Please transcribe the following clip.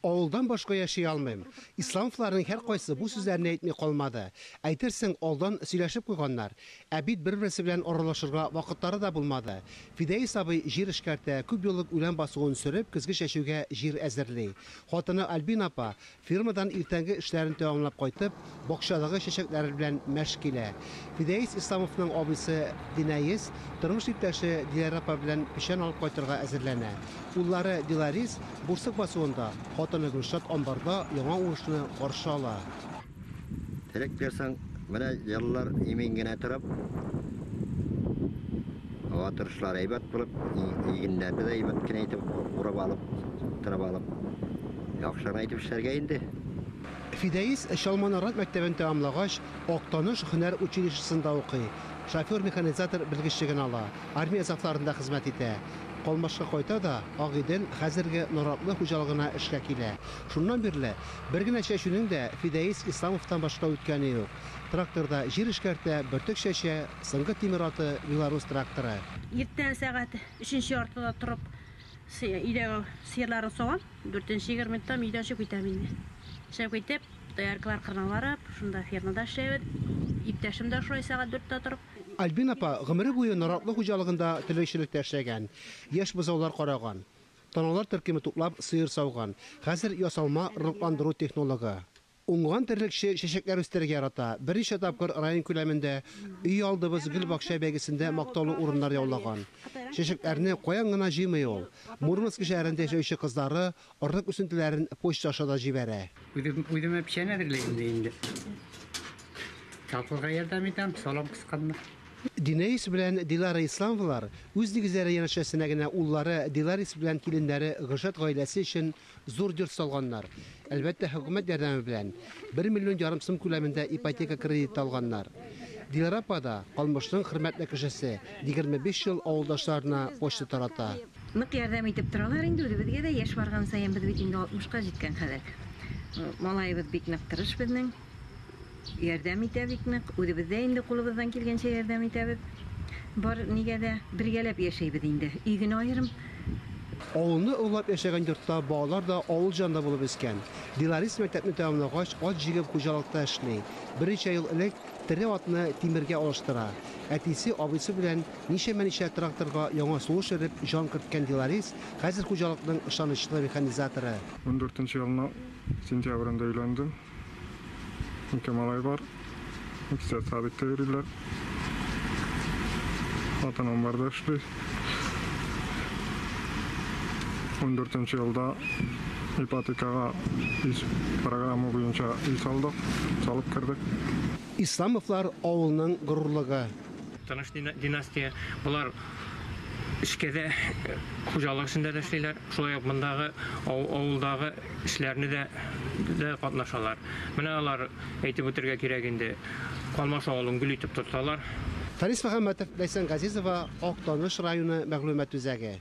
Avuldan başka yaşay almayım. İslamfların her qaysı bu sözlerini etmey kalmadı. Aytırsan oldan söyleşip koyganlar. Abid bir-birisi bilen oralaşırga vakıtları da bulmadı. Fidei sabı jir işkerte küp yoluk ulan basığını sürüp kızgı şeşuge jir ezirli. Xotini Albin apa firmadan irtengi işlerini tamamlap qaytıp bokşadığı şeşekleri bilen meşgile. Fidei İslamov'ның abisi Dinayis turmuş iptaşı Dilar apa bilen pişen alıp qaytırga ezirlene. Ulları Dilaris Bursak basığında Xotini Gülşat ambarda yaman uğuşunu qarşı ala. Terek dersen bana yıllar imengene tarap Avatırışlar eybat bulup, ilginlerde de eybat kine etip, urab alıp, tırab alıp, yakışlarına etip işlerge indi. Fideis Şalmanarat Mektebi'ni tamamlagaç, Oktanış Hüner Uçilişisi'nde okuy. Şoför mekanizator bilgişligini ala, armiya zaflarında hizmet ete. Kolmaşqa koyta da Ağidin hazırgi Noratlı hujalığına işga kile. Şundan birle, bir gün şeşünün de Fideis İslamov'tan başka ötkeni yok. Traktorda jir işkerte börtük şeşe, Sıngı Timiratı Belarus traktoru. Erten saat 3. ortada turup ide sıyırların soğan 4-20 tam ide şöp koytamın. Şöp koytep, dayarkılar kırnalarıp, şunda firmada işleyip, iptaşım da şuraya saat 4'te turup. Albin apa gımırı boyu Noratlı hujalığında tülekçilikte işlegen, yaş buzavlar qaragan. Tanalar tırkimi tutlap sıyır savgan, hazır yasalma rıhlandırı teknologi. Ungan terlikçi şeşekler üstlerge yarata, bir iş etapkır rayon küleminde üy aldığımız Gülbakşa belgesinde maktalı urunlar yollagan. Şeşeklerini koyangına jimey ol. Murmansk şehrinde şöyle kızları ortak üsüntülerin poçtaşada jibere. Uyduğuma bir şey nedirleyim deyindi. Kalkılga yardım edem, solam kıskandı. Dinayis bilen Dilara İslamlılar öz digizleri yanaşasına ulları Dilaris bilen kilinleri Gırşat gailesi için zor dört salganlar. Elbette hükümet yardımı bilen 1 milyon yarım sım küleminde ipoteka krediti alganlar. Dilarapa'da kalmışlığın hürmetli kişisi 25 yıl avuldaşlarına poçta tarata. Nık yardım edip duralar indi bizge de yaş bargan sayan biz bitinde 60'ga jetken kadar. Malayыбыз bek nıktırış bizning. Yardım etebiknik, o'zimizda endi qo'limizdan kelgancha yardım etamiz. Bor negada birgalab yashaymiz endi. Uygini ayırım. Oğulunu oğlap yaşayan yurtta bağlar da oğul canında bulup isken. Dilaris mektebini tamamlagaç az jigib hujalıkta işley. Bir neçe yıl ilk tiri atını timirge alıştıra. Etisi abisi bilen neçe traktorga yanga soğuş erip jan kırtken Dilaris hazır hujalıkның ışanışlı mekanizatorı. 14. yılına sentyabrında uylandım. İki malay var. İkisi de sabit verirler. Atanam var da işli. 14. yılda ipotekaga iş programı boyunca iş aldık. Salıp kirdik. İslamovlar avulunun gururluğu. Tanış dinastiya, bular işkede hujalık işinde de işleyler. Şolay bundağı avuldağı işlerini de katnaşalar. Mena alar eğitip ötürge kereginde kalmaş oğlum gül itip tutsalar. Faris Muhammadov, Laysan Gazizova, Oktanış rayonu məlumat düzəgi.